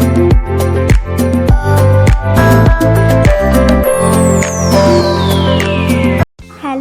Hello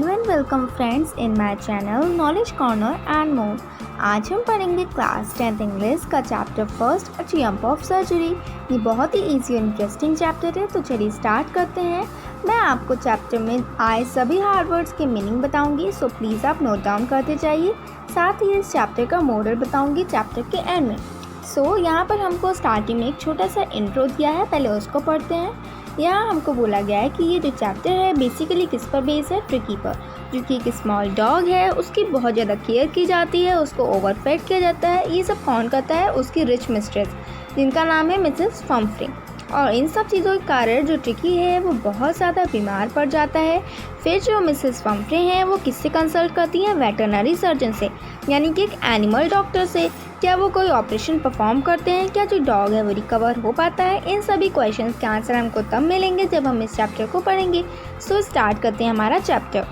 and welcome friends in my channel knowledge corner and more. आज हम पढ़ेंगे class 10th English का chapter first a triumph of surgery. ये बहुत ही easy और इंटरेस्टिंग चैप्टर है, तो चलिए स्टार्ट करते हैं। मैं आपको चैप्टर में आए सभी हार्ड वर्ड्स के मीनिंग बताऊंगी, सो प्लीज़ आप नोट डाउन करते जाइए। साथ ही इस चैप्टर का मॉडल बताऊंगी चैप्टर के एंड में। सो यहाँ पर हमको स्टार्टिंग में एक छोटा सा इंट्रो दिया है, पहले उसको पढ़ते हैं। यहाँ हमको बोला गया है कि ये जो चैप्टर है बेसिकली किस पर बेस है, ट्रिकी पर, जो कि एक स्मॉल डॉग है, उसकी बहुत ज़्यादा केयर की जाती है, उसको ओवरफेड किया जाता है। ये सब कौन करता है? उसकी रिच मिस्ट्रेस, जिनका नाम है मिसेस फम्फ्री। और इन सब चीज़ों के कारण जो ट्रिकी है वो बहुत ज़्यादा बीमार पड़ जाता है। फिर जो मिसेस फम्फ्री हैं वो किससे कंसल्ट करती हैं? वेटरनरी सर्जन से, यानी कि एक एनिमल डॉक्टर से। क्या वो कोई ऑपरेशन परफॉर्म करते हैं? क्या जो डॉग है वो रिकवर हो पाता है? इन सभी क्वेश्चंस के आंसर हमको तब मिलेंगे जब हम इस चैप्टर को पढ़ेंगे। सो स्टार्ट करते हैं हमारा chapter.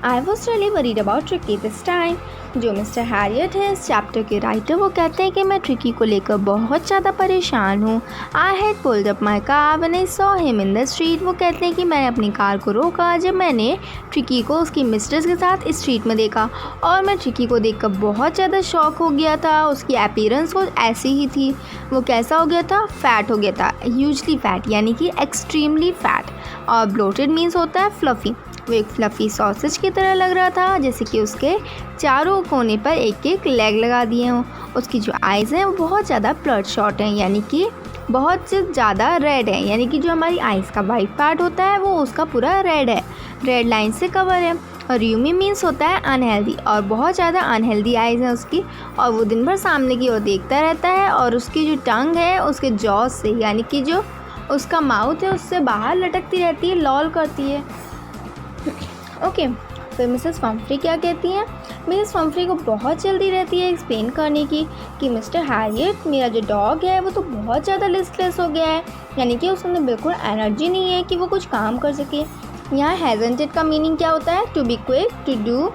I was really worried about tricky this time. जो मिस्टर हैरियट है इस चैप्टर के राइटर, वो कहते हैं कि मैं ट्रिकी को लेकर बहुत ज़्यादा परेशान हूँ। I had pulled up my car when I saw him in the street. वो कहते हैं कि मैंने अपनी कार को रोका जब मैंने ट्रिकी को उसकी मिस्ट्रेस के साथ स्ट्रीट में देखा, और मैं ट्रिकी को देखकर बहुत ज़्यादा शॉक हो गया था। उसकी अपीयरेंस वो ऐसी ही थी। वो कैसा हो गया था? फैट हो गया था, ह्यूजली फैट, यानी कि एक्सट्रीमली फैट। और ब्लोटेड मीन्स होता है फ्लफ़ी। वो एक फ्लफ़ी सॉसेज की तरह लग रहा था, जैसे कि उसके चारों कोने पर एक एक लेग लगा दिए हों। उसकी जो आइज़ हैं वो बहुत ज़्यादा ब्लड शॉट हैं, यानी कि बहुत ज़्यादा रेड है, यानी कि जो हमारी आइज़ का वाइट पार्ट होता है वो उसका पूरा रेड है, रेड लाइन से कवर है। और र्यूमी मीन्स होता है अनहेल्दी, और बहुत ज़्यादा अनहेल्दी आइज़ है उसकी। और वो दिन भर सामने की ओर देखता रहता है, और उसकी जो टंग है उसके जॉ से, यानी कि जो उसका माउथ है उससे बाहर लटकती रहती है, लॉल करती है। ओके, फिर मिसेस फम्फ्री क्या कहती हैं? मिसेस फम्फ्री को बहुत जल्दी रहती है एक्सप्लेन करने की कि मिस्टर हैरियट, मेरा जो डॉग है वो तो बहुत ज़्यादा लिस्टलेस हो गया है, यानी कि उसमें बिल्कुल एनर्जी नहीं है कि वो कुछ काम कर सके। यहाँ हैज़न्ट इट का मीनिंग क्या होता है? To be quick, to do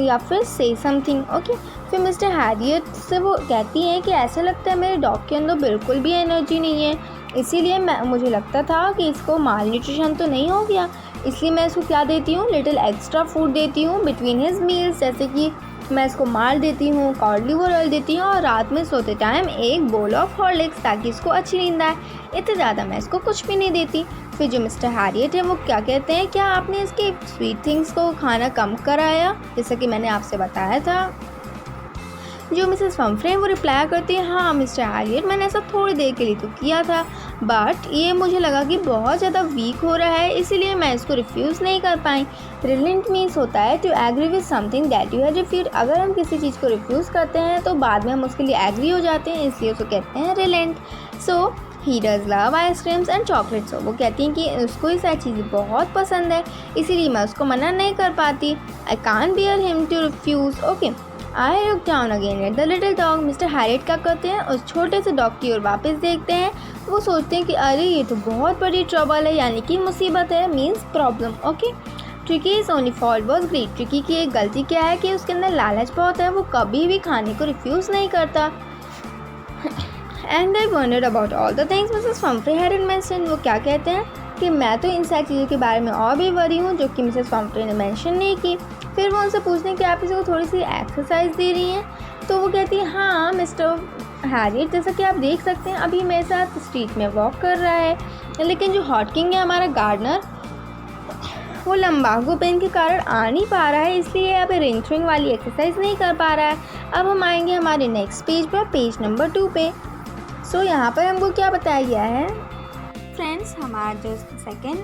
या फिर से समथिंग। ओके, फिर मिस्टर हैरियट से वो कहती हैं कि ऐसा लगता है मेरे डॉग के अंदर बिल्कुल भी एनर्जी नहीं है, इसीलिए मुझे लगता था कि इसको माल न्यूट्रिशन तो नहीं हो गया, इसलिए मैं इसको क्या देती हूँ? लिटिल एक्स्ट्रा फूड देती हूँ बिटवीन हिज मील्स, जैसे कि मैं इसको माल देती हूँ, कॉड लिवर ऑयल देती हूँ, और रात में सोते टाइम एक बोल ऑफ हॉर्लिक्स, ताकि इसको अच्छी नींद आए। इतने ज़्यादा मैं इसको कुछ भी नहीं देती। फिर जो मिस्टर हैरियट है वो क्या कहते हैं? क्या आपने इसके स्वीट थिंग्स को खाना कम कराया, जैसा कि मैंने आपसे बताया था? जो मिसेस फम्फ्री वो रिप्लाई करती है, हाँ मिस्टर हैरियट, मैंने ऐसा थोड़ी देर के लिए तो किया था, बट ये मुझे लगा कि बहुत ज़्यादा वीक हो रहा है, इसीलिए मैं इसको रिफ्यूज़ नहीं कर पाई। रिलेंट मीन्स होता है to agree with something that you had refuse. अगर हम किसी चीज़ को रिफ्यूज़ करते हैं तो बाद में हम उसके लिए एग्री हो जाते हैं, इसलिए उसको कहते हैं reliant. So he does love ice creams and chocolates. वो कहती हैं कि उसको ये सारी चीज़ें बहुत पसंद है, इसीलिए मैं उसको मना नहीं कर पाती। I can't bear him to refuse. Okay, I look down again at the little dog. Mister Herriot क्या करते हैं? उस छोटे से डॉग की ओर वापस देखते हैं। वो सोचते हैं कि अरे ये तो बहुत बड़ी ट्रबल है, यानी कि मुसीबत है, means problem. Okay, Tricki is only fault was greed. Tricki की एक गलती क्या है कि उसके अंदर लालच बहुत है, वो कभी भी खाने को रिफ्यूज़ नहीं करता। And I wondered about all the things Mrs Pumphrey had mentioned. वो क्या कहते हैं कि मैं तो इन सारी चीज़ों के बारे में और भी वरी हूँ जो कि मिसेस फम्फ्री ने मेंशन नहीं की। फिर वो उनसे पूछते हैं कि आप इसे को थोड़ी सी एक्सरसाइज दे रही हैं, तो वो कहती है, हाँ मिस्टर हैरियट, जैसा कि आप देख सकते हैं अभी मेरे साथ स्ट्रीट में वॉक कर रहा है, लेकिन जो हॉटकिंग है हमारा गार्डनर, वो लंबागो पेन के कारण आ नहीं पा रहा है, इसलिए अब रिंग थ्रिंग वाली एक्सरसाइज नहीं कर पा रहा है। अब हम आएंगे हमारे नेक्स्ट पेज पर, पेज नंबर 2 पे। सो यहाँ पर हमको क्या बताया गया है फ्रेंड्स? हमारा जो सेकेंड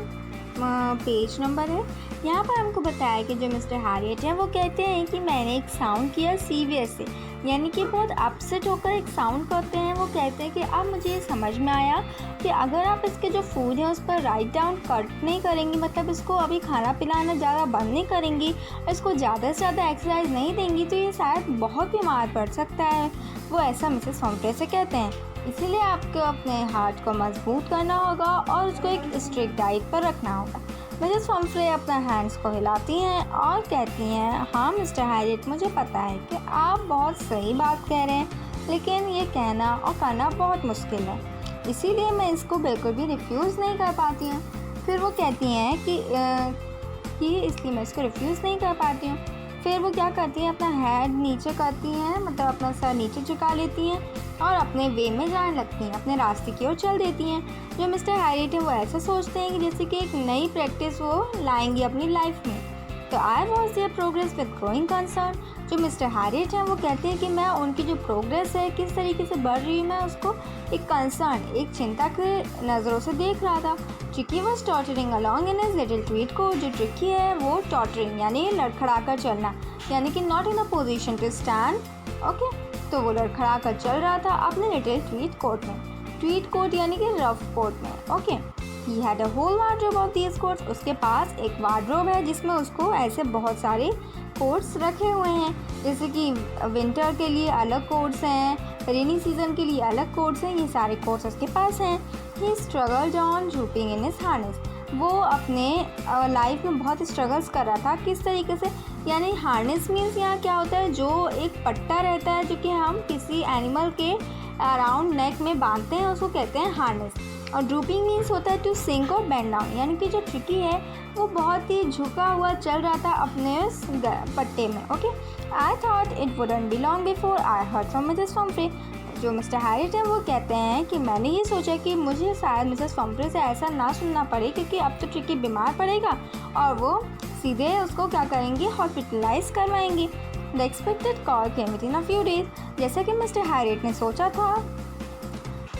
पेज नंबर है, यहाँ पर हमको बताया कि जो मिस्टर हैरियट हैं वो कहते हैं कि मैंने एक साउंड किया सीवियस से, यानी कि बहुत अपसेट होकर एक साउंड करते हैं। वो कहते हैं कि अब मुझे ये समझ में आया कि अगर आप इसके जो फूड है उस पर राइट डाउन कट नहीं करेंगी, मतलब इसको अभी खाना पिलाना ज़्यादा बंद नहीं करेंगी, इसको ज़्यादा से ज़्यादा एक्सरसाइज नहीं देंगी, तो ये शायद बहुत बीमार पड़ सकता है। वो ऐसा मिसेस फम्फ्री से कहते हैं। इसीलिए आपको अपने हार्ट को मजबूत करना होगा और उसको एक स्ट्रिक्ट डाइट पर रखना होगा। मिसेस फम्फ्री अपना हैंड्स को हिलाती हैं और कहती हैं, हाँ मिस्टर हैरियट, मुझे पता है कि आप बहुत सही बात कह रहे हैं, लेकिन ये कहना और करना बहुत मुश्किल है, इसीलिए मैं इसको बिल्कुल भी रिफ्यूज़ नहीं कर पाती हूँ। फिर वो कहती हैं कि इसलिए मैं इसको रिफ्यूज़ नहीं कर पाती हूँ। फिर वो क्या करती हैं, अपना हेड नीचे करती हैं, मतलब अपना सर नीचे झुका लेती हैं और अपने वे में जाने लगती हैं, अपने रास्ते की ओर चल देती हैं। जो मिस्टर हैरियट है वो ऐसा सोचते हैं कि जैसे कि एक नई प्रैक्टिस वो लाएंगी अपनी लाइफ में। तो I watch there progress with growing concern. जो मिस्टर हैरियट हैं वो कहते हैं कि मैं उनकी जो प्रोग्रेस है किस तरीके से बढ़ रही है, मैं उसको एक कंसर्न, एक चिंता के नज़रों से देख रहा था। Tricki was tottering along in his little tweed coat. जो ट्रिकी है वो टॉटरिंग यानी लड़खड़ा कर चलना, यानी कि not in a position to stand, okay. तो वो लड़खड़ा कर चल रहा था अपने लिटिल ट्वीट कोट में, ट्वीट कोट यानी कि रफ कोट में, okay. He had a whole wardrobe of these coats. उसके पास एक वार्डरोब है जिसमें उसको ऐसे बहुत सारे कोट्स रखे हुए हैं, जैसे कि विंटर के लिए अलग कोट्स हैं, रेनी सीजन के लिए अलग कोट्स हैं, ये सारे कोट्स उसके पास हैं। He struggled on jumping in his harness. वो अपने लाइफ में बहुत स्ट्रगल्स कर रहा था, किस तरीके से, यानी हार्नेस मीन्स यहाँ क्या होता है, जो एक पट्टा रहता है जो कि हम किसी एनिमल के अराउंड नेक में बांधते हैं, उसको कहते हैं हार्नेस। और ड्रूपिंग मीन्स होता है टू सिंक और बेंड डाउन, यानी कि जो ट्रिकी है वो बहुत ही झुका हुआ चल रहा था अपने उस पट्टे में, okay. I thought it wouldn't be long before I heard from Mrs Pumphrey. जो मिस्टर हैरियट हैं वो कहते हैं कि मैंने ये सोचा कि मुझे शायद मिसेस फम्फ्रे से ऐसा ना सुनना पड़े, क्योंकि अब तो ट्रिकी बीमार पड़ेगा और वो सीधे उसको क्या करेंगे, हॉस्पिटलाइज करवाएंगे। The expected call came with in a few days. जैसा कि मिस्टर हैरियट ने सोचा था,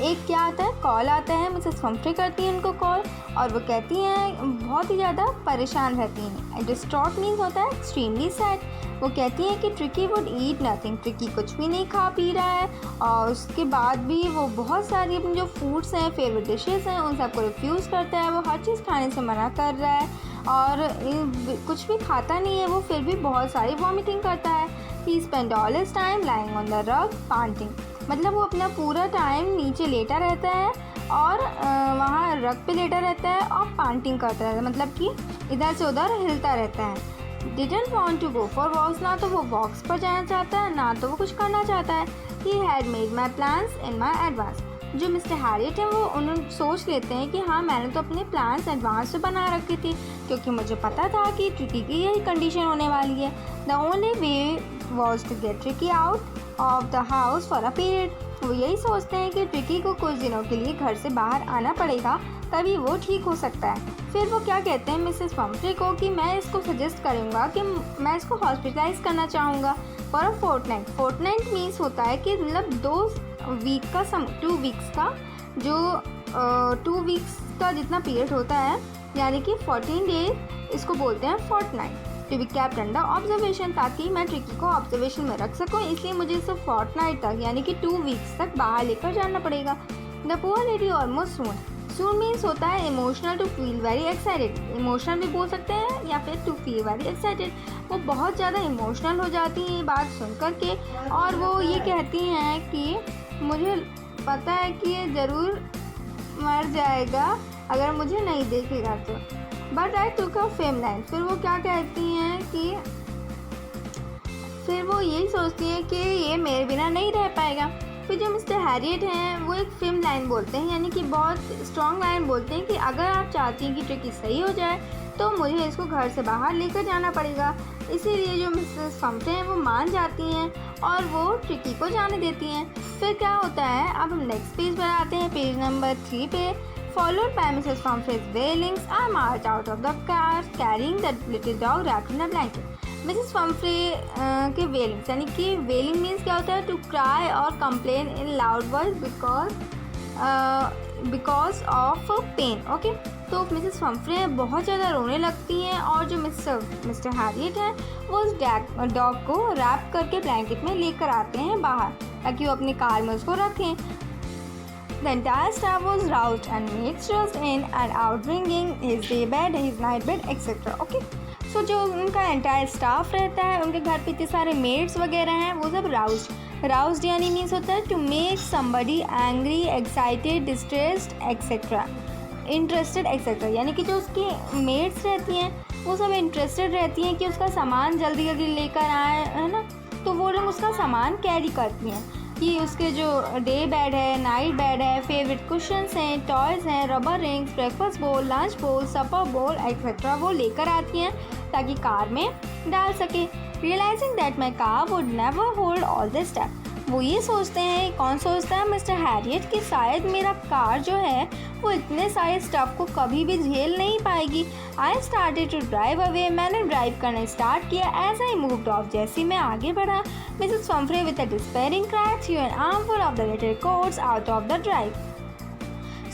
एक क्या आता है, कॉल आता है, मिसेस फम्फ्रे करती हैं उनको कॉल और वो कहती हैं बहुत ही ज़्यादा परेशान रहती हैं। डिस्ट्रॉट मीन्स होता है एक्सट्रीमली सैड। वो कहती हैं कि tricky would eat nothing, tricky कुछ भी नहीं खा पी रहा है और उसके बाद भी वो बहुत सारी अपनी जो फूड्स हैं, फेवरेट डिशेस हैं, उन सबको रिफ्यूज़ करता है। वो हर चीज़ खाने से मना कर रहा है और कुछ भी खाता नहीं है वो, फिर भी बहुत सारी वॉमिटिंग करता है। He spend all his time lying on the rug panting, मतलब वो अपना पूरा टाइम नीचे लेटा रहता है और वहाँ रग पे लेटा रहता है और पांटिंग करता रहता है, मतलब कि इधर से उधर हिलता रहता है। Didn't want to go for walks, ना तो वो वॉक्स पर जाना चाहता है ना तो वो कुछ करना चाहता है। He had made my plans in my advance. जो मिस्टर हैरियट है वो उन्होंने सोच लेते हैं कि हाँ, मैंने तो अपने प्लान्स एडवांस में बना रखी थी, क्योंकि मुझे पता था कि ट्रिकी की यही कंडीशन होने वाली है। The only way was to get Tricki out of the house for a period. वो यही सोचते हैं कि ट्रिकी को कुछ दिनों के लिए घर से बाहर आना पड़ेगा, तभी वो ठीक हो सकता है। फिर वो क्या कहते हैं मिसेस फम्फ्रे को कि मैं इसको सजेस्ट करूँगा कि मैं इसको हॉस्पिटलाइज करना चाहूँगा for a fortnight. Fortnight means होता है कि मतलब 2 वीक का 2 वीक्स का जो 2 वीक्स का जितना पीरियड होता है, यानी कि 14 डेज, इसको बोलते हैं fortnight. To be kept under observation, ताकि मैं ट्रिकी को ऑब्जर्वेशन में रख सकूँ, इसलिए मुझे इसे फोर्टनाइट तक यानी कि 2 वीक्स तक बाहर लेकर जाना पड़ेगा। The poor lady almost swooned. Swoon means होता है emotional, to feel very excited. Emotional भी बोल सकते हैं या फिर टू फील वेरी एक्साइटेड। वो बहुत ज़्यादा इमोशनल हो जाती हैं ये बात सुन कर के और वो ये कहती हैं कि मुझे पता है कि ये ज़रूर मर जाएगा अगर मुझे नहीं देखेगा तो। But I took a film line. फिर वो क्या कहती हैं कि फिर वो यही सोचती हैं कि ये मेरे बिना नहीं रह पाएगा। फिर जो मिस्टर हैरियट हैं वो एक फिल्म लाइन बोलते हैं, यानी कि बहुत स्ट्रॉन्ग लाइन बोलते हैं कि अगर आप चाहती हैं कि ट्रिकी सही हो जाए तो मुझे इसको घर से बाहर लेकर जाना पड़ेगा। इसीलिए जो मिसेस फम्फ्रे हैं वो मान जाती हैं और वो ट्रिकी को जाने देती हैं। फिर क्या होता है, अब हम नेक्स्ट पेज पर आते हैं, पेज नंबर 3 पे। Followed by Mrs. Fumfrey's wailings, I marched out of the car carrying the little dog wrapped in a blanket. Mrs. Fumfrey के wailings, यानी कि wailing means क्या होता है, to cry or complain in loud voice because of pain, okay? तो Mrs फम्फ्रे बहुत ज़्यादा रोने लगती हैं और जो मिस्टर हैरियट हैं वो उस डॉग को रैप करके ब्लैंकेट में लेकर आते हैं बाहर, ताकि वो अपनी कार में उसको रखें। The entire staff was roused and maids rushed in and out bringing his day bed, his night bed, etc. Okay? So जो उनका एंटायर स्टाफ रहता है, उनके घर पे इतने सारे मेड्स वगैरह हैं, वो सब राउज्ड यानी मीन्स होता है to make somebody angry, excited, distressed, etcetera, interested, etcetera, यानी कि जो उसकी मेड्स रहती हैं वो सब इंटरेस्टेड रहती हैं कि उसका सामान जल्दी जल्दी लेकर आए, है ना, तो वो लोग उसका सामान कैरी करती हैं। कि उसके जो डे बेड है, नाइट बेड है, फेवरेट कुशन्स हैं, टॉयज़ हैं, रबर रिंग्स, ब्रेकफास्ट बोल, लंच बोल, सपर बोल एक्सेट्रा वो लेकर आती हैं ताकि कार में डाल सके। Realising that my car would never hold all this stuff, वो ये सोचते हैं, कौन सोचता है, मिस्टर हैरियट, कि शायद मेरा कार जो है वो इतने सारे स्टफ़ को कभी भी झेल नहीं पाएगी। I started to drive away, मैंने ड्राइव करना स्टार्ट किया। एज आई मूव्ड ऑफ, जैसे मैं आगे बढ़ा, Mrs Pumphrey with a despairing cry threw an armful of the little coats out of the drive.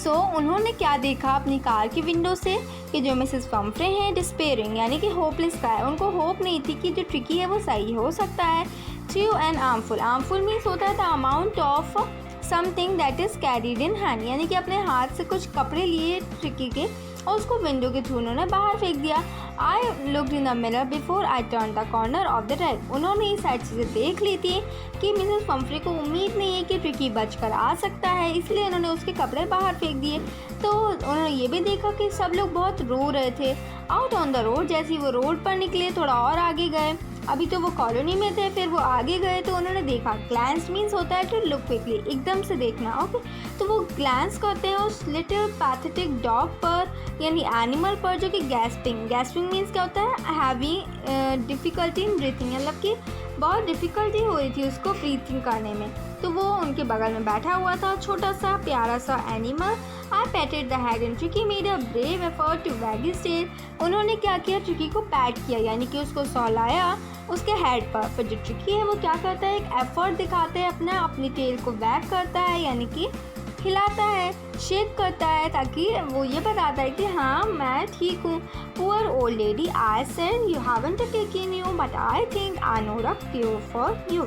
So उन्होंने क्या देखा अपनी कार की विंडो से कि जो मिसेस पंफ्रे हैं डिस्पेयरिंग यानी कि होपलेस का है, उनको होप नहीं थी कि जो ट्रिकी है वो सही हो सकता है। Through an armful, armful means होता है the amount of something that is carried in hand, यानी कि अपने हाथ से कुछ कपड़े लिए ट्रिकी के और उसको विंडो के थ्रू उन्होंने बाहर फेंक दिया। I looked in the mirror before I turn the corner of the drive, उन्होंने ये सारी चीज़ें देख ली थी कि मिसेस पंफ्रे को उम्मीद नहीं है कि ट्रिकी बच कर आ सकता है, इसलिए उन्होंने उसके कपड़े बाहर फेंक दिए। तो उन्होंने ये भी देखा कि सब लोग बहुत रो रहे थे। आउट ऑन द रोड, जैसे ही वो रोड पर निकले थोड़ा और आगे गए, अभी तो वो कॉलोनी में थे, फिर वो आगे गए तो उन्होंने देखा, ग्लैंस मीन्स होता है टू लुक क्विकली, एकदम से देखना, ओके। तो वो ग्लैंस करते हैं उस लिटिल पैथेटिक डॉग पर यानी एनिमल पर जो कि गैस्पिंग, गैस्पिंग मीन्स क्या होता है, हैविंग डिफ़िकल्टी इन ब्रीथिंग, मतलब कि बहुत डिफ़िकल्टी हो रही थी उसको ब्रीथिंग करने में। तो वो उनके बगल में बैठा हुआ था, छोटा सा प्यारा सा animal. I patted the head and Tricki made a brave effort to wag his tail, उन्होंने क्या किया, ट्रिकी को पैट किया यानी कि उसको सहलाया उसके हेड पर जो ट्रिकी है वो क्या करता है, एक एफर्ट दिखाता है अपना, अपनी टेल को वैग करता है यानी कि हिलाता है, शेक करता है, ताकि वो ये बताता है कि हाँ मैं ठीक हूँ। Poor old lady, I said you haven't taken you but I think I know the cure for you.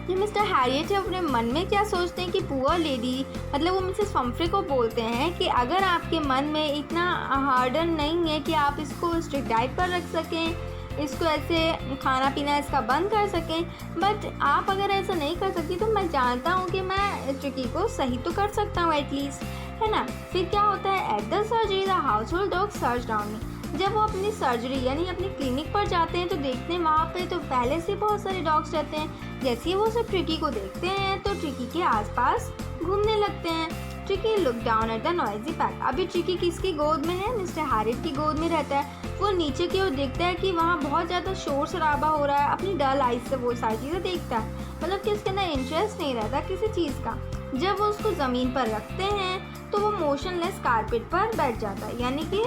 जो मिस्टर हैरियट है अपने मन में क्या सोचते हैं कि पुअर लेडी, मतलब वो मिसेस पंफ्रे को बोलते हैं कि अगर आपके मन में इतना हार्डन नहीं है कि आप इसको स्ट्रिक्ट डाइट पर रख सकें, इसको ऐसे खाना पीना इसका बंद कर सकें, बट आप अगर ऐसा नहीं कर सकती तो मैं जानता हूँ कि मैं ट्रिकी को सही तो कर सकता हूँ एटलीस्ट, है ना। फिर क्या होता है, at the surgery the household dog search down me, जब वो अपनी सर्जरी यानी अपनी क्लिनिक पर जाते हैं तो देखते हैं वहाँ पे तो पहले से बहुत सारे डॉग्स रहते हैं। जैसे ही वो सब ट्रिकी को देखते हैं तो ट्रिकी के आसपास घूमने लगते हैं। Tricky look down at the noisy pack, अभी ट्रिकी किसकी गोद में है, मिस्टर हैरियट की गोद में रहता है। वो नीचे की ओर देखता है कि वहाँ बहुत ज़्यादा शोर शराबा हो रहा है, अपनी डल आइज से वो सारी चीज़ें देखता है, मतलब कि उसके अंदर इंटरेस्ट नहीं रहता किसी चीज़ का। जब वो उसको ज़मीन पर रखते हैं तो वो मोशनलेस कारपेट पर बैठ जाता है, यानी कि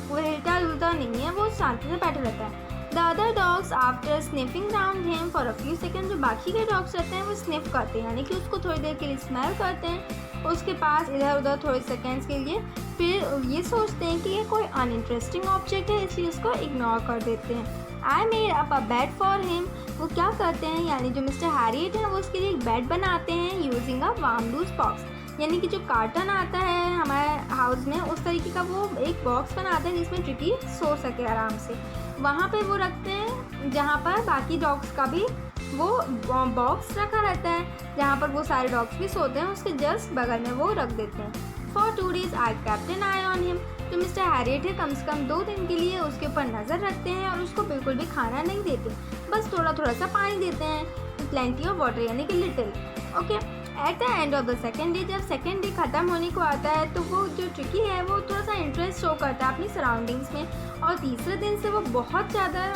वो हिलता डुलता नहीं है, वो शांति से बैठा रहता है। The other dogs after sniffing round him for a few second, जो बाकी के डॉग्स रहते हैं वो स्निफ करते हैं यानी कि उसको थोड़ी देर के लिए स्मेल करते हैं उसके पास इधर उधर थोड़े सेकेंड्स के लिए, फिर ये सोचते हैं कि ये कोई अनइंटरेस्टिंग ऑब्जेक्ट है इसलिए उसको इग्नोर कर देते हैं। I made up a bed for him, वो क्या करते हैं यानी जो मिस्टर हैरियट है वो उसके लिए एक बेड बनाते हैं using a warm loose box, यानी कि जो कार्टन आता है हमारे हाउस में उस तरीके का वो एक बॉक्स बनाते हैं जिसमें ट्रिकी सो सके आराम से। वहाँ पे वो रखते हैं जहाँ पर बाकी डॉग्स का भी वो बॉक्स रखा रहता है, जहाँ पर वो सारे डॉग्स भी सोते हैं उसके जस्ट बगल में वो रख देते हैं। For 2 days I kept an eye on him, जो मिस्टर हैरियट है कम से कम 2 दिन के लिए उसके ऊपर नज़र रखते हैं और उसको बिल्कुल भी खाना नहीं देते, बस थोड़ा थोड़ा सा पानी देते हैं, प्लेंटी ऑफ वाटर यानी कि little, okay. At the end of the second day, जब सेकेंड डे ख़त्म होने को आता है तो वो जो ट्रिकी है वो थोड़ा सा इंटरेस्ट शो करता है अपनी सराउंडिंग्स में, और तीसरे दिन से वो बहुत ज़्यादा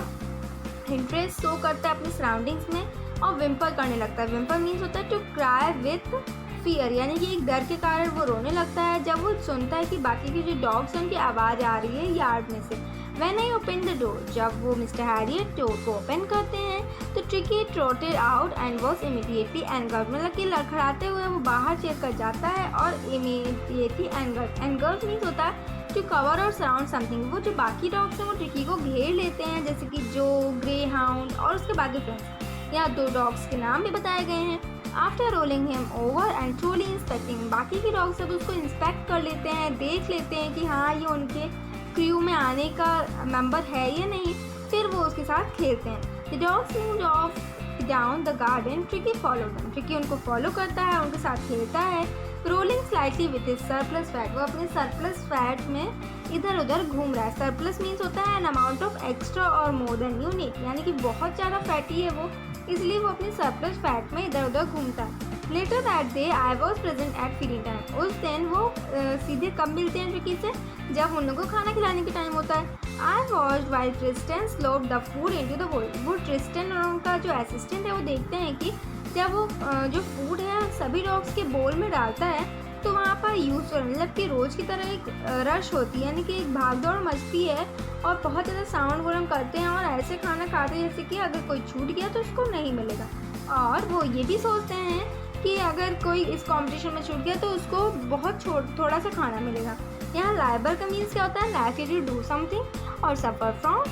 इंटरेस्ट शो करता है अपनी सराउंडिंग्स में और विम्पर करने लगता है। विम्पर मीन्स होता है टू क्राई विथ फियर, यानी कि एक डर के कारण वो रोने लगता है जब वो सुनता है कि बाकी के जो डॉग्स हैं उनकी आवाज़ आ रही है यार्ड में से। When I opened the door, जब वो मिस्टर हैरियट डोर को ओपन करते हैं तो Tricki trotted out and was immediately angered, मतलब कि लड़खड़ाते हुए वो बाहर चल कर जाता है और इमीडिएटली एंगर्ड, एंगर्ड मीन्स होता है टू कवर और सराउंड समथिंग, वो जो बाकी डॉग्स हैं वो ट्रिकी को घेर लेते हैं, जैसे कि जो, ग्रे हाउंड और उसके बाकी फ्रेंड्स। यहाँ 2 डॉग्स के नाम भी बताए गए हैं। After rolling him over and truly inspecting, बाकी के डॉग्स सब उसको इंस्पेक्ट कर लेते हैं, देख लेते हैं कि हाँ ये उनके क्रू में आने का मेंबर है या नहीं, फिर वो उसके साथ खेलते हैं। The dogs moved of down the garden, tricky follow them, tricky उनको फॉलो करता है, उनके साथ खेलता है। Rolling slightly with his surplus fat, वो अपने सरप्लस फैट में इधर उधर घूम रहा है। सरप्लस मीन्स होता है एन अमाउंट ऑफ एक्स्ट्रा और मोर देन यू नीड, यानी कि बहुत ज़्यादा फैटी है वो इसलिए वो अपने सरप्लस फैट में इधर उधर घूमता है। Later that day I was present at feeding time. उस दिन वो सीधे कब मिलते हैं ट्रिकी से, जब उन लोगों को खाना खिलाने का टाइम होता है। I watched while Tristan slope the food into the बोल। वो ट्रिस्टन और उनका जो असिस्टेंट है वो देखते हैं कि जब वो जो फूड है सभी डॉग्स के बोल में डालता है तो वहाँ पर यूज मतलब कि रोज़ की तरह एक रश होती है, यानी कि एक भाग दौड़ मचती है और बहुत ज़्यादा साउंड वो हम करते हैं और ऐसे खाना खाते हैं जैसे कि अगर कोई छूट गया तो उसको नहीं मिलेगा। और वो ये भी सोचते हैं कि अगर कोई इस कंपटीशन में छूट गया तो उसको बहुत थोड़ा सा खाना मिलेगा। यहाँ लाइबर का मीन्स क्या होता है, लाइकली टू डू समथिंग और सफ़र फ्रॉम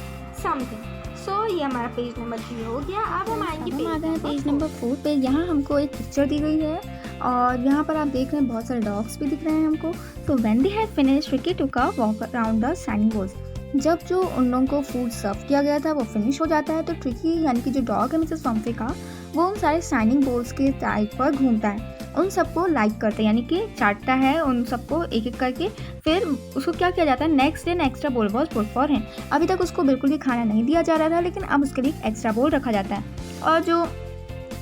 समथिंग। सो ये हमारा पेज नंबर 3 हो गया। अब हम आएंगे पेज नंबर 4 पे। यहाँ हमको एक पिक्चर दी गई है और यहाँ पर आप देख रहे हैं बहुत सारे डॉग्स भी दिख रहे हैं हमको। तो when they had finished Tricki took a walk around the shining bowls. जब जो उन लोगों को फूड सर्व किया गया था वो फिनिश हो जाता है तो ट्रिकी यानी कि जो डॉग है मिसेस पंफ्रे का, वो उन सारे शाइनिंग बोल्स के साइड पर घूमता है, उन सबको लाइक करते हैं यानी कि चाटता है उन सबको एक एक करके। फिर उसको क्या किया जाता है, नेक्स्ट डे एक्स्ट्रा बोल वॉज पुट फॉर हिम। अभी तक उसको बिल्कुल भी खाना नहीं दिया जा रहा था लेकिन अब उसके लिए एक्स्ट्रा बोल रखा जाता है। और जो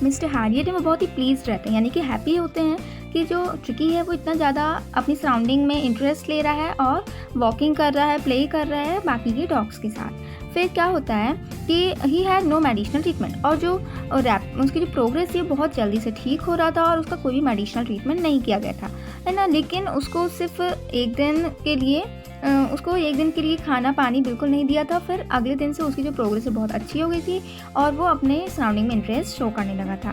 मिस्टर हैरियट है वो बहुत ही प्लीज रहते हैं यानी कि हैप्पी होते हैं कि जो ट्रिकी है वो इतना ज़्यादा अपनी सराउंडिंग में इंटरेस्ट ले रहा है और वॉकिंग कर रहा है, प्ले कर रहा है बाकी के डॉग्स के साथ। फिर क्या होता है कि he had no medicinal treatment और जो उसकी जो प्रोग्रेस है बहुत जल्दी से ठीक हो रहा था और उसका कोई भी मेडिसिनल ट्रीटमेंट नहीं किया गया था, है ना। लेकिन उसको सिर्फ एक दिन के लिए खाना पानी बिल्कुल नहीं दिया था। फिर अगले दिन से उसकी जो प्रोग्रेस है बहुत अच्छी हो गई थी और वो अपने सराउंडिंग में इंटरेस्ट शो करने लगा था।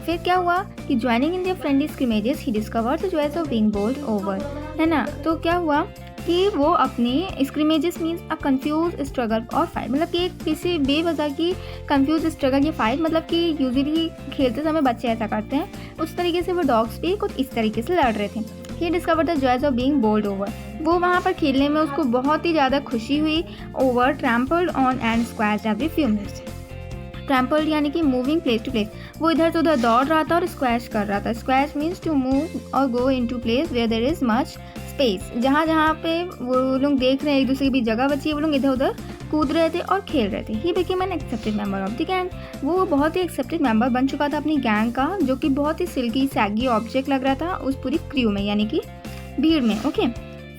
फिर क्या हुआ कि joining in their friendly scrimmages he discovered the joys of being bowled over, है ना। तो क्या हुआ कि वो अपने scrimmages means a confused struggle और फाइट, मतलब कि एक किसी बेवजह की कंफ्यूज स्ट्रगल या फाइट, मतलब कि यूजुअली खेलते समय बच्चे ऐसा करते हैं, उस तरीके से वो डॉग्स भी कुछ इस तरीके से लड़ रहे थे। He discover the joys of being bowled over. वो वहाँ पर खेलने में उसको बहुत ही ज़्यादा खुशी हुई। Over trampled on and squashed every few minutes. Trampled यानी कि मूविंग प्लेस टू प्लेस, वो इधर से उधर दौड़ रहा था और स्क्वैच कर रहा था। स्क्वैच मीन्स टू मूव और go into place where there is much space. जहाँ जहाँ पे वो लोग देख रहे हैं एक दूसरे की भी जगह बची है, वो लोग इधर उधर कूद रहे थे और खेल रहे थे। He became an accepted member of the gang. वो बहुत ही एक्सेप्टेड मेंबर बन चुका था अपनी गैंग का, जो कि बहुत ही सिल्की सैगी ऑब्जेक्ट लग रहा था उस पूरी क्रू में यानी कि भीड़ में। Okay,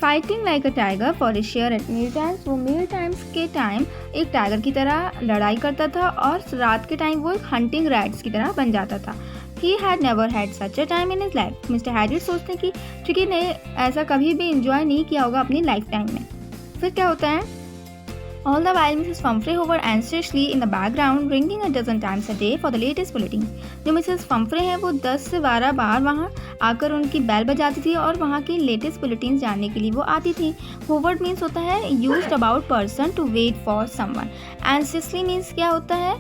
fighting like a tiger for a share at meal times. वो मील टाइम्स के टाइम एक टाइगर की तरह लड़ाई करता था और रात के टाइम वो एक हंटिंग रैट्स की तरह बन जाता था। He had never had such a time in his life. Mister Harriet सोचते हैं कि ट्रिकी ने ऐसा कभी भी इंजॉय नहीं किया होगा अपनी लाइफ टाइम में। फिर क्या होता है, All the while, Mrs. Pumphrey hovered anxiously in the background, ringing a dozen times a day for the latest bulletins. जो मिसेस पंफ्रे है वो 10 से 12 बार वहाँ आकर उनकी बेल बजाती थी और वहाँ की लेटेस्ट बुलेटिन जानने के लिए वो आती थी। होवर्ड मीन्स होता है used about person to wait for someone. Anxiously means क्या होता है,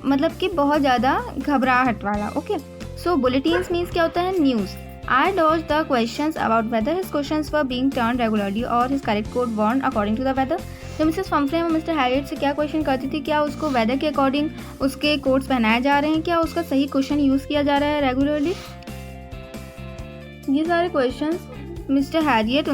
मतलब कि बहुत ज़्यादा घबराहट वाला। ओके, सो बुलेटिन्स मीन्स क्या होता है, news. I dodged the questions about whether his questions were being turned regularly or his correct code warned according to the weather. तो मिसेस पंफ्रे मिस्टर हैरियट से क्या क्वेश्चन करती थी, क्या उसको वेदर के अकॉर्डिंग उसके कोड्स पहनाए जा रहे हैं, क्या उसका सही क्वेश्चन यूज़ किया जा रहा है रेगुलरली। ये सारे क्वेश्चंस मिस्टर हैरियट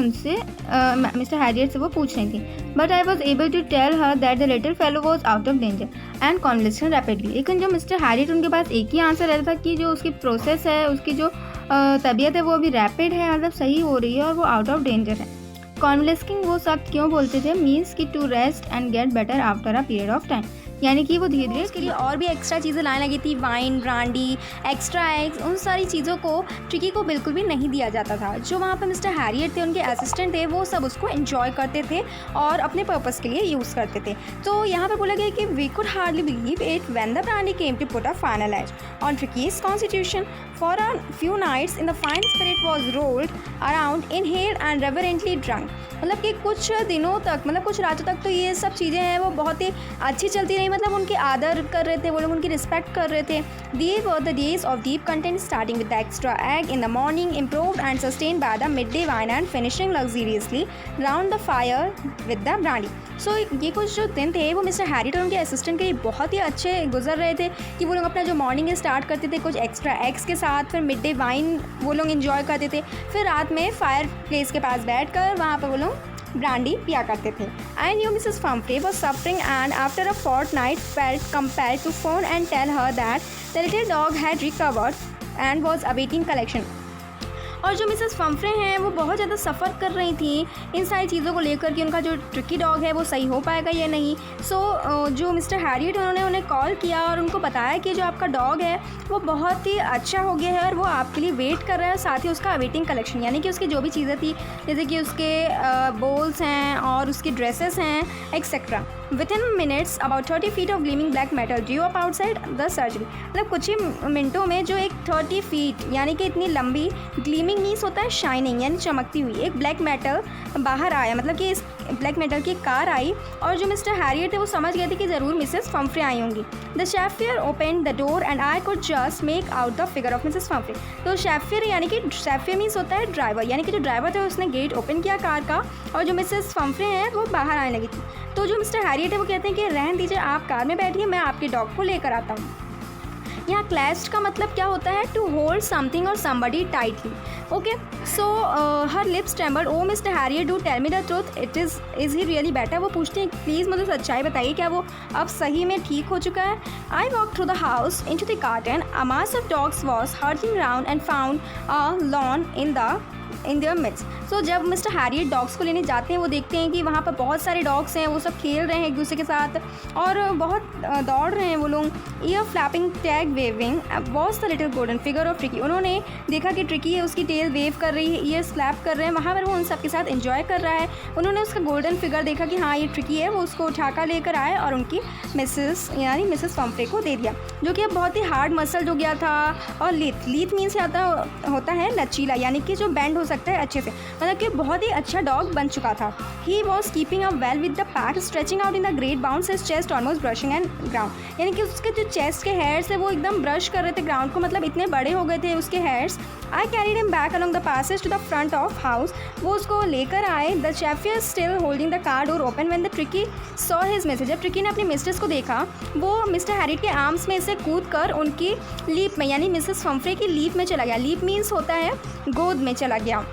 से वो पूछ रही थी। But I was able to tell her that the little fellow was out of danger and convalescing rapidly. लेकिन जो मिस्टर हैरियट उनके पास एक ही आंसर रहता था कि जो उसकी प्रोसेस है, उसकी जो तबीयत है वो अभी रैपिड है, मतलब सही हो रही है और वो आउट ऑफ डेंजर है। कॉन्वलेस्किंग वो शब्द क्यों बोलते थे, मीन्स कि to rest and get better after a period of time, यानी कि वो धीरे धीरे उसके लिए और भी एक्स्ट्रा चीज़ें लाने लगी थी, वाइन, ब्रांडी, एक्स्ट्रा एग्स। उन सारी चीज़ों को ट्रिकी को बिल्कुल भी नहीं दिया जाता था। जो वहाँ पर मिस्टर हैरियट थे, उनके असिस्टेंट थे, वो सब उसको एंजॉय करते थे और अपने पर्पस के लिए यूज़ करते थे। तो यहाँ पर बोला गया कि we could hardly believe it when the brandy came to put a final edge on Tricki's constitution for a few nights in the fine spirit was rolled around inhaled and reverently drunk. मतलब कि कुछ दिनों तक, मतलब कुछ रातों तक तो ये सब चीज़ें हैं वो बहुत ही अच्छी चलती रही, मतलब उनके आदर कर रहे थे, वो लोग उनकी रिस्पेक्ट कर रहे थे। These were the days of deep content, starting with the extra egg in the morning, improved and sustained by the midday wine, and finishing luxuriously round the fire with the brandy. So ये कुछ जो दिन थे वो mister Harriet और उनके assistant के लिए बहुत ही अच्छे गुजर रहे थे कि वो लोग अपना जो मॉर्निंग स्टार्ट करते थे कुछ एक्स्ट्रा एग्स के साथ, फिर मिड डे वाइन वो लोग इन्जॉय करते थे, फिर रात में फायर प्लेस के पास बैठ कर वहाँ पर वो लोग ब्रांडी पिया करते थे। I knew Mrs. Pumphrey was suffering and after a fortnight felt compelled to phone and tell her that the little dog had recovered and was awaiting collection. और जो मिसेस फम्फ्रे हैं वो बहुत ज़्यादा सफ़र कर रही थी इन सारी चीज़ों को लेकर कि उनका जो ट्रिकी डॉग है वो सही हो पाएगा या नहीं। जो मिस्टर हैरियट उन्होंने उन्हें कॉल किया और उनको बताया कि जो आपका डॉग है वो बहुत ही अच्छा हो गया है और वो आपके लिए वेट कर रहा है, साथ ही उसका अवेटिंग कलेक्शन, यानी कि उसकी जो भी चीज़ें थी जैसे कि उसके बोल्स हैं और उसकी ड्रेसेस हैं etcetera. Within minutes, about 30 feet of gleaming black metal drew up outside the surgery। मतलब कुछ ही मिनटों में जो एक 30 फीट यानी कि इतनी लंबी ग्लीमिंग मीन्स होता है शाइनिंग यानी चमकती हुई एक ब्लैक मेटल बाहर आया, मतलब कि इस ब्लैक मेटल की कार आई और जो मिस्टर हैरियट थे वो समझ गए थे कि ज़रूर मिसेस फम्फ्रे आई होंगी। The chauffeur open the door and I could just make out the figure of Mrs Pumphrey. तो शेफियर यानी कि शेफियर मीन्स होता है ड्राइवर, यानी कि जो ड्राइवर था उसने गेट ओपन किया कार का और जो मिसेस फम्फ्रे हैं वो बाहर आने लगी थी। तो जो मिस्टर हैरियट है वो कहते हैं कि रहने दीजिए, आप कार में बैठिए, मैं आपके डॉग को लेकर आता हूँ। यहाँ क्लैस्ड का मतलब क्या होता है? टू होल्ड समथिंग और somebody tightly. Okay, so her lips trembled. Oh mister Herriot do tell me the truth, is he really better? वो पूछते हैं प्लीज़ मुझे सच्चाई बताइए, क्या वो अब सही में ठीक हो चुका है? I walk through the house into the garden, a mass of dogs was hurtling round and found a lawn in their midst. So जब मिस्टर हैरियट डॉग्स को लेने जाते हैं वो देखते हैं कि वहाँ पर बहुत सारे डॉग्स हैं, वो सब खेल रहे हैं एक दूसरे के साथ और बहुत दौड़ रहे हैं वो लोग। Ear flapping tag waving was the little golden figure of Tricki. उन्होंने देखा कि ट्रिकी है, उसकी टेल वेव कर रही है, ईयर स्लैप कर रहे हैं, वहाँ पर वो उन सब के साथ एंजॉय कर रहा है। उन्होंने उसका गोल्डन फिगर देखा कि हाँ ये ट्रिकी है, वो उसको उठाकर लेकर आए और उनकी मिसेस फम्फ्रे को दे दिया, जो कि अब बहुत ही हार्ड मसल हो गया था। और लीथ मीन्स होता है लचीला, यानी कि जो बेंड हो सकता है अच्छे से, मतलब कि बहुत ही अच्छा डॉग बन चुका था। He was keeping up well with the pack stretching out in the great bounds his chest almost brushing and ground. यानी कि उसके जो चेस्ट के हेयर्स है वो एकदम ब्रश कर रहे थे ग्राउंड को, मतलब इतने बड़े हो गए थे उसके hairs. I carried him back along the passage to the front of house. वो उसको लेकर आए। The chauffeur still holding the car door open when the Tricki saw his missus. जब ट्रिकी ने अपनी मिस्ट्रेस को देखा वो मिस्टर हैरियट के आर्म्स में से कूद कर उनकी लीप में यानी मिसेस फम्फ्रे की लीप में चला गया। लीप मीन्स होता है गोद में चला गया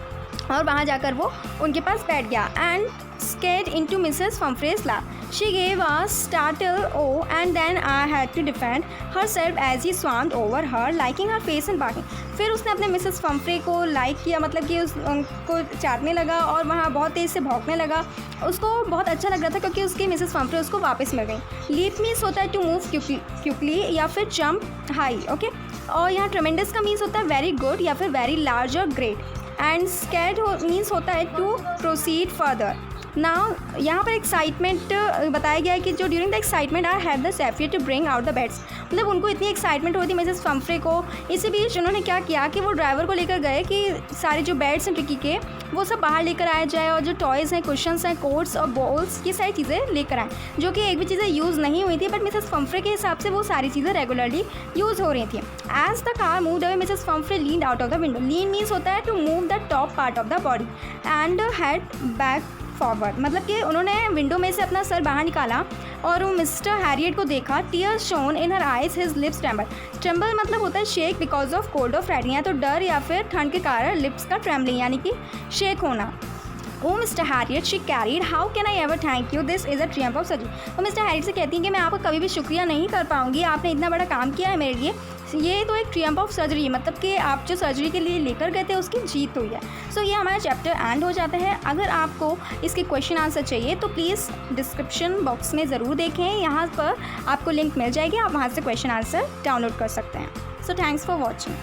और वहाँ जाकर वो उनके पास बैठ गया। And skid into Mrs Pumphrey's lap. She gave a startled oh and then I had to defend herself as he swarmed over her, liking her face and barking. फिर उसने अपने मिसेस फम्फ्रे को लाइक किया, मतलब कि उनको चाटने लगा और वहाँ बहुत तेज़ से भौंकने लगा। उसको बहुत अच्छा लग रहा था क्योंकि उसकी मिसेस फम्फ्रे उसको वापस मिल गई। लीप मीन्स होता है टू मूव क्विकली या फिर जंप हाई। ओके, और यहाँ ट्रेमेंडस का मीन्स होता है वेरी गुड या फिर वेरी लार्ज और ग्रेट। एंड स्कैड मीन्स होता है टू प्रोसीड फर्दर। नाउ यहाँ पर एक्साइटमेंट बताया गया है कि जो during the excitement I have the chauffeur to bring out the beds. मतलब उनको इतनी एक्साइटमेंट हुई थी मिसेस फम्फ्रे को, इसी बीच उन्होंने क्या किया कि वो ड्राइवर को लेकर गए कि सारे जो बेड्स हैं ट्रिकी के वो सब बाहर लेकर आया जाए और जो टॉयज़ हैं, कुशन्स हैं, कोट्स और बॉल्स, ये सारी चीज़ें लेकर आए, जो कि एक भी चीज़ें यूज़ नहीं हुई थी, बट मिसेस फम्फ्रे के हिसाब से वो सारी चीज़ें रेगुलरली यूज़ हो रही थी। As the car moved away Mrs Pumphrey leaned out of the window. Lean means होता है to move the top part of the body and head back forward. मतलब कि उन्होंने विंडो में से अपना सर बाहर निकाला और वो मिस्टर हैरियट को देखा। Tears shone in her eyes, his lips tremble मतलब होता है shake because of cold of frightening, या तो डर या फिर ठंड के कारण लिप्स का ट्रेम्बलिंग यानी कि शेक होना। Oh mister Herriot she cried, how can I ever thank you, this is a triumph of surgery. वो मिस्टर हैरियट से कहती हैं कि मैं आपका कभी भी शुक्रिया नहीं कर पाऊँगी, आपने इतना बड़ा काम किया है मेरे लिए, ये तो एक ट्रियम्फ ऑफ सर्जरी है, मतलब कि आप जो सर्जरी के लिए लेकर गए थे उसकी जीत हुई है। सो ये हमारा चैप्टर एंड हो जाता है। अगर आपको इसके क्वेश्चन आंसर चाहिए तो प्लीज़ डिस्क्रिप्शन बॉक्स में ज़रूर देखें, यहाँ पर आपको लिंक मिल जाएगी, आप वहाँ से क्वेश्चन आंसर डाउनलोड कर सकते हैं। So thanks for watching.